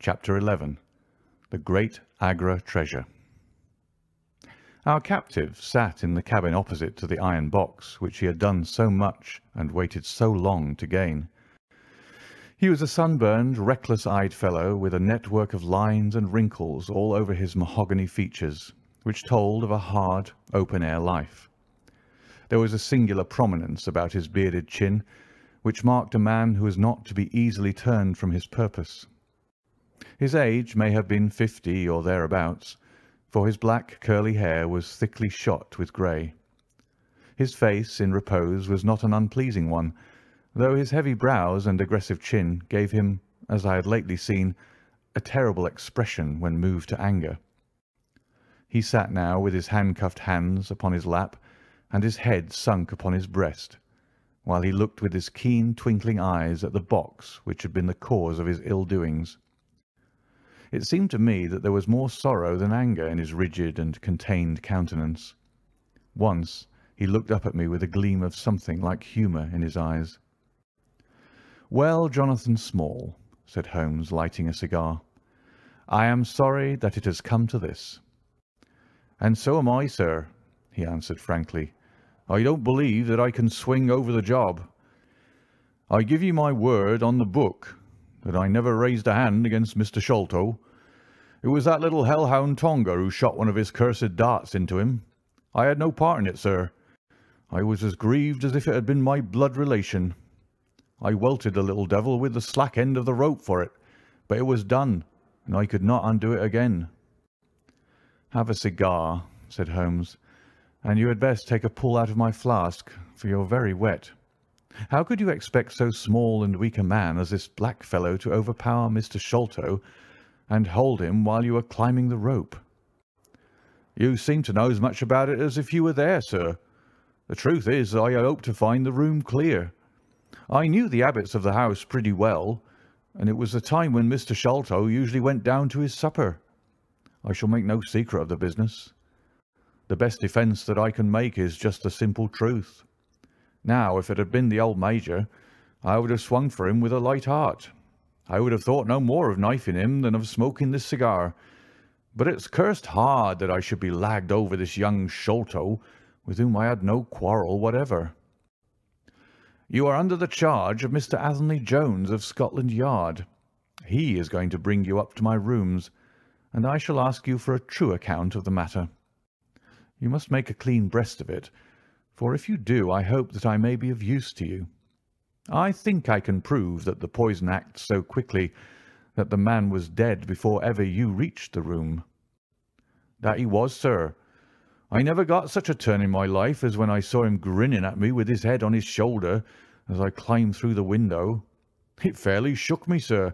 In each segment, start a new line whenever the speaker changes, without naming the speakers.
Chapter 11. The Great Agra Treasure. Our captive sat in the cabin opposite to the iron box which he had done so much and waited so long to gain. He was a sunburned, reckless-eyed fellow with a network of lines and wrinkles all over his mahogany features, which told of a hard, open-air life. There was a singular prominence about his bearded chin, which marked a man who was not to be easily turned from his purpose. His age may have been 50 or thereabouts, for his black curly hair was thickly shot with grey. His face in repose was not an unpleasing one, though his heavy brows and aggressive chin gave him, as I had lately seen, a terrible expression when moved to anger. He sat now with his handcuffed hands upon his lap and his head sunk upon his breast, while he looked with his keen twinkling eyes at the box which had been the cause of his ill-doings. It seemed to me that there was more sorrow than anger in his rigid and contained countenance. Once he looked up at me with a gleam of something like humour in his eyes. "Well, Jonathan Small," said Holmes, lighting a cigar, "I am sorry that it has come to this." "And so am I, sir," he answered frankly. "I don't believe that I can swing over the job. I give you my word on the book that I never raised a hand against Mr. Sholto. It was that little hellhound Tonga who shot one of his cursed darts into him. I had no part in it, sir. I was as grieved as if it had been my blood relation. I welted the little devil with the slack end of the rope for it, but it was done, and I could not undo it again." "Have a cigar," said Holmes, "and you had best take a pull out of my flask, for you're very wet. How could you expect so small and weak a man as this black fellow to overpower Mr. Sholto and hold him while you were climbing the rope?" "You seem to know as much about it as if you were there, sir. The truth is, I had hoped to find the room clear. I knew the habits of the house pretty well, and it was the time when Mr. Sholto usually went down to his supper. I shall make no secret of the business. The best defence that I can make is just the simple truth. Now, if it had been the old Major, I would have swung for him with a light heart. I would have thought no more of knifing him than of smoking this cigar. But it's cursed hard that I should be lagged over this young Sholto, with whom I had no quarrel whatever." "You are under the charge of Mr. Athelney Jones of Scotland Yard. He is going to bring you up to my rooms, and I shall ask you for a true account of the matter. You must make a clean breast of it, for if you do, I hope that I may be of use to you. I think I can prove that the poison acts so quickly that the man was dead before ever you reached the room." "That he was, sir. I never got such a turn in my life as when I saw him grinning at me with his head on his shoulder as I climbed through the window. It fairly shook me, sir.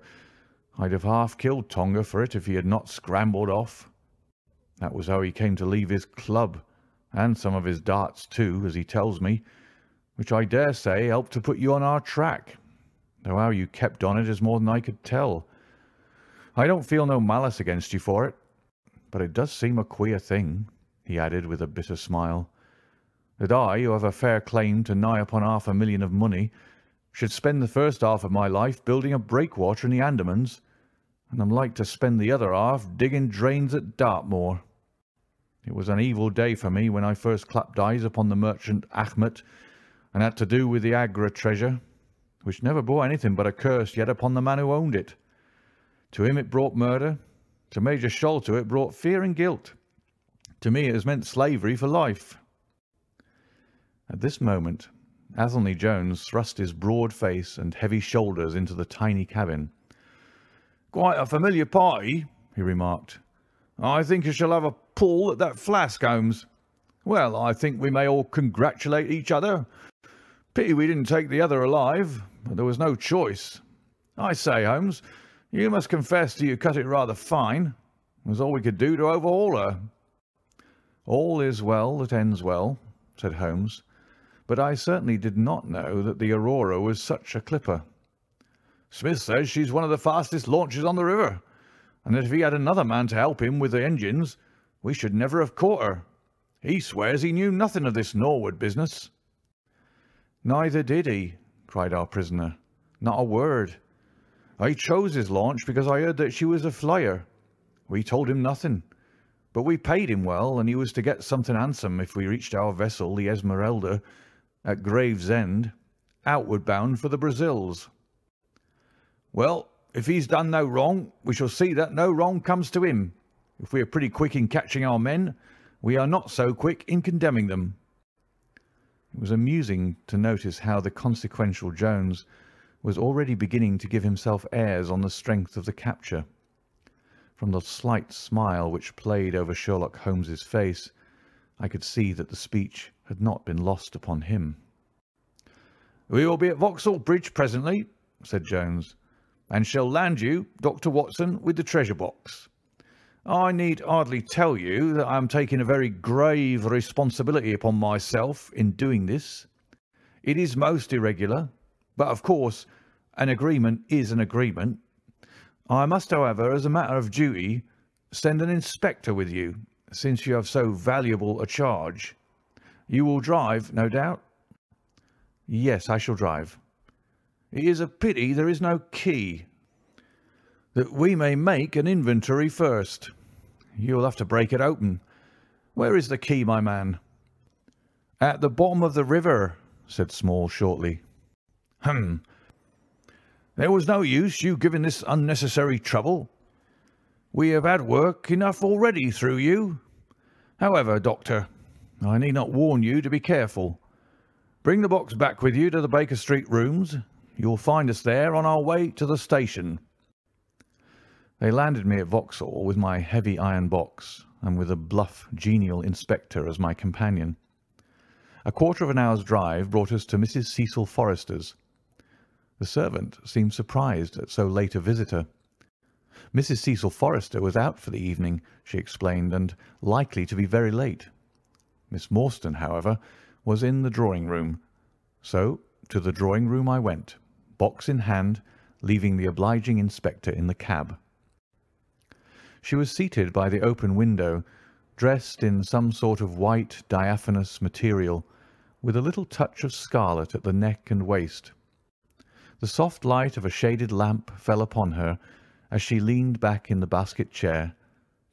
I'd have half killed Tonga for it if he had not scrambled off. That was how he came to leave his club, and some of his darts too, as he tells me, which I dare say helped to put you on our track, though how you kept on it is more than I could tell. I don't feel no malice against you for it, but it does seem a queer thing," he added with a bitter smile, "that I, who have a fair claim to nigh upon £500,000 of money, should spend the first half of my life building a breakwater in the Andamans, and am like to spend the other half digging drains at Dartmoor. It was an evil day for me when I first clapped eyes upon the merchant Achmet, and had to do with the Agra treasure, which never brought anything but a curse yet upon the man who owned it. To him it brought murder, to Major Sholto it brought fear and guilt. To me it has meant slavery for life." At this moment Athelney Jones thrust his broad face and heavy shoulders into the tiny cabin. "Quite a familiar party," he remarked. "I think I shall have a pull at that flask, Holmes. Well, I think we may all congratulate each other. Pity we didn't take the other alive, but there was no choice. I say, Holmes, you must confess that you cut it rather fine. It was all we could do to overhaul her." "All is well that ends well," said Holmes, "but I certainly did not know that the Aurora was such a clipper." "Smith says she's one of the fastest launches on the river, and that if he had another man to help him with the engines, we should never have caught her. He swears he knew nothing of this Norwood business." "Neither did he," cried our prisoner. "Not a word. I chose his launch because I heard that she was a flyer. We told him nothing, but we paid him well, and he was to get something handsome if we reached our vessel, the Esmeralda, at Gravesend, outward bound for the Brazils. Well, if he's done no wrong, we shall see that no wrong comes to him. If we are pretty quick in catching our men, we are not so quick in condemning them." It was amusing to notice how the consequential Jones was already beginning to give himself airs on the strength of the capture. From the slight smile which played over Sherlock Holmes's face, I could see that the speech had not been lost upon him. "We will be at Vauxhall Bridge presently," said Jones, "and shall land you, Dr. Watson, with the treasure box. I need hardly tell you that I am taking a very grave responsibility upon myself in doing this. It is most irregular, but of course an agreement is an agreement. I must, however, as a matter of duty, send an inspector with you, since you have so valuable a charge. You will drive, no doubt?" "Yes, I shall drive." "It is a pity there is no key, that we may make an inventory first. You will have to break it open. Where is the key, my man?" "At the bottom of the river," said Small shortly. "Hum. There was no use you giving this unnecessary trouble. We have had work enough already through you. However, Doctor, I need not warn you to be careful. Bring the box back with you to the Baker Street rooms. You will find us there on our way to the station." They landed me at Vauxhall with my heavy iron box, and with a bluff, genial inspector as my companion. A quarter of an hour's drive brought us to Mrs. Cecil Forrester's. The servant seemed surprised at so late a visitor. Mrs. Cecil Forrester was out for the evening, she explained, and likely to be very late. Miss Morstan, however, was in the drawing-room, so to the drawing-room I went, box in hand, leaving the obliging inspector in the cab. She was seated by the open window, dressed in some sort of white diaphanous material, with a little touch of scarlet at the neck and waist. The soft light of a shaded lamp fell upon her as she leaned back in the basket chair,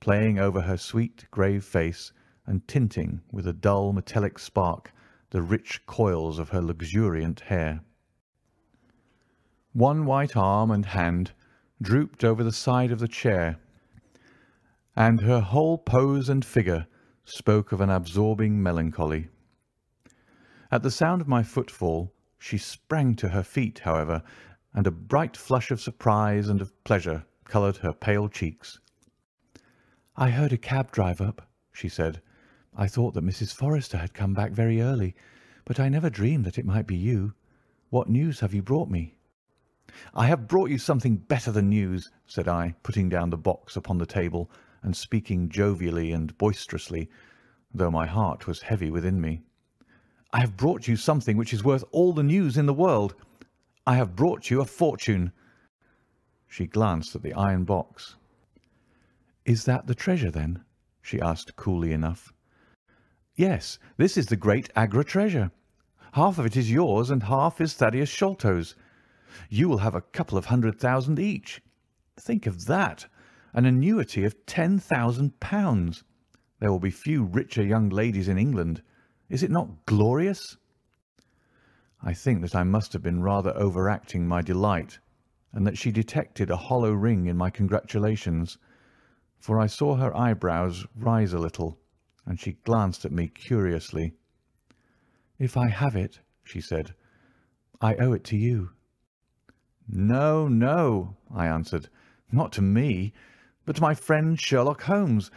playing over her sweet, grave face and tinting with a dull metallic spark the rich coils of her luxuriant hair. One white arm and hand drooped over the side of the chair, and her whole pose and figure spoke of an absorbing melancholy. At the sound of my footfall, she sprang to her feet, however, and a bright flush of surprise and of pleasure coloured her pale cheeks. "I heard a cab drive up," she said. "I thought that Mrs. Forrester had come back very early, but I never dreamed that it might be you. What news have you brought me?" "I have brought you something better than news," said I, putting down the box upon the table and speaking jovially and boisterously, though my heart was heavy within me. "I have brought you something which is worth all the news in the world. I have brought you a fortune." She glanced at the iron box. "Is that the treasure, then?" she asked coolly enough. "Yes, this is the great Agra treasure. Half of it is yours and half is Thaddeus Sholto's. You will have a couple of 100,000 each. Think of that! An annuity of £10,000. There will be few richer young ladies in England. Is it not glorious?" I think that I must have been rather overacting my delight, and that she detected a hollow ring in my congratulations, for I saw her eyebrows rise a little, and she glanced at me curiously. "If I have it," she said, "I owe it to you." "No, no," I answered, "not to me, but to my friend Sherlock Holmes.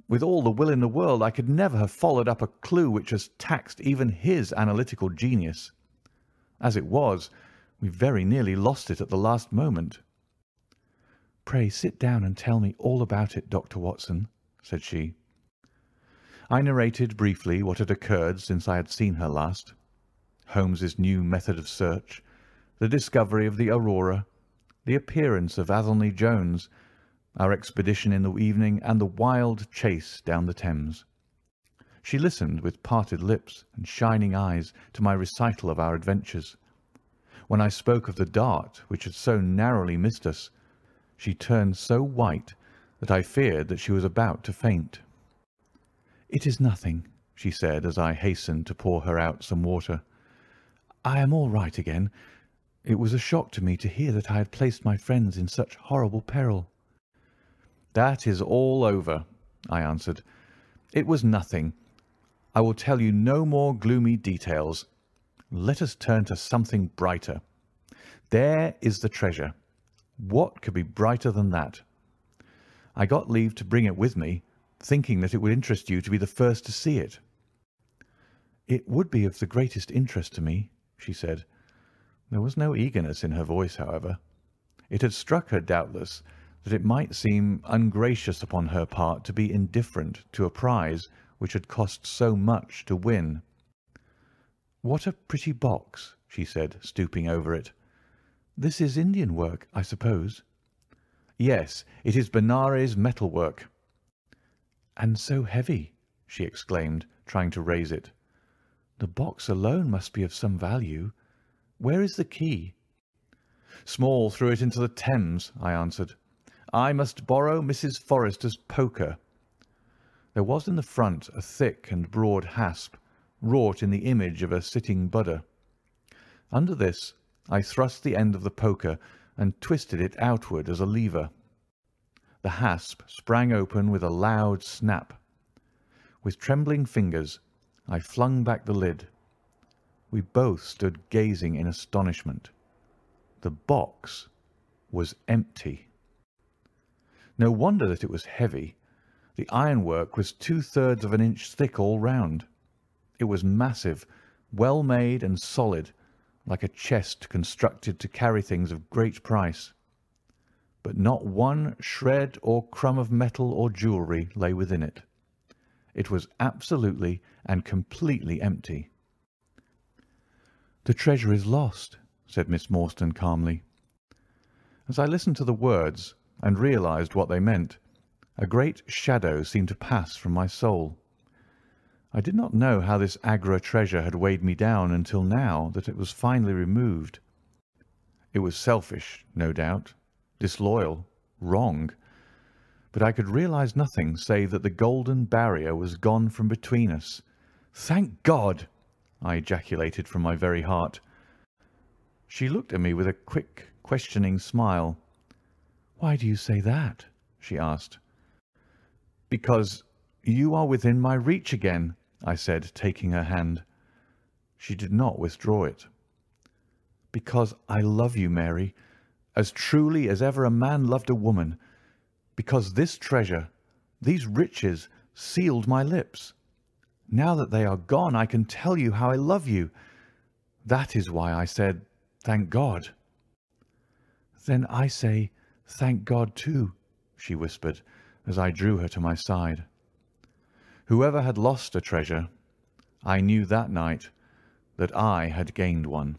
With all the will in the world, I could never have followed up a clue which has taxed even his analytical genius. As it was, we very nearly lost it at the last moment." "Pray sit down and tell me all about it, Dr. Watson," said she. I narrated briefly what had occurred since I had seen her last. Holmes's new method of search, the discovery of the Aurora, the appearance of Athelney Jones, our expedition in the evening, and the wild chase down the Thames. She listened with parted lips and shining eyes to my recital of our adventures. When I spoke of the dart which had so narrowly missed us, she turned so white that I feared that she was about to faint. "It is nothing," she said as I hastened to pour her out some water. "I am all right again. It was a shock to me to hear that I had placed my friends in such horrible peril." "That is all over," I answered. "It was nothing. I will tell you no more gloomy details. Let us turn to something brighter. There is the treasure. What could be brighter than that? I got leave to bring it with me, thinking that it would interest you to be the first to see it." "It would be of the greatest interest to me," she said. There was no eagerness in her voice, however. It had struck her, doubtless, that it might seem ungracious upon her part to be indifferent to a prize which had cost so much to win. "What a pretty box," she said, stooping over it. "This is Indian work, I suppose?" "Yes, it is Benares metalwork." "And so heavy," she exclaimed, trying to raise it. "The box alone must be of some value. Where is the key?" "Small threw it into the Thames," I answered. "I must borrow Mrs. Forrester's poker." There was in the front a thick and broad hasp, wrought in the image of a sitting Buddha. Under this I thrust the end of the poker and twisted it outward as a lever. The hasp sprang open with a loud snap. With trembling fingers I flung back the lid. We both stood gazing in astonishment. The box was empty. No wonder that it was heavy. The ironwork was 2/3 of an inch thick all round. It was massive, well made and solid, like a chest constructed to carry things of great price. But not one shred or crumb of metal or jewellery lay within it. It was absolutely and completely empty. "The treasure is lost," said Miss Morstan calmly. As I listened to the words and realized what they meant, a great shadow seemed to pass from my soul. I did not know how this Agra treasure had weighed me down until now that it was finally removed. It was selfish, no doubt, disloyal, wrong, but I could realize nothing save that the golden barrier was gone from between us. "Thank God!" I ejaculated from my very heart. She looked at me with a quick, questioning smile. "Why do you say that?" she asked. "Because you are within my reach again," I said, taking her hand. She did not withdraw it. "Because I love you, Mary, as truly as ever a man loved a woman. Because this treasure, these riches, sealed my lips. Now that they are gone, I can tell you how I love you. That is why I said, 'Thank God.'" "Then I say, 'Thank God,' too," she whispered, as I drew her to my side. Whoever had lost a treasure, I knew that night that I had gained one.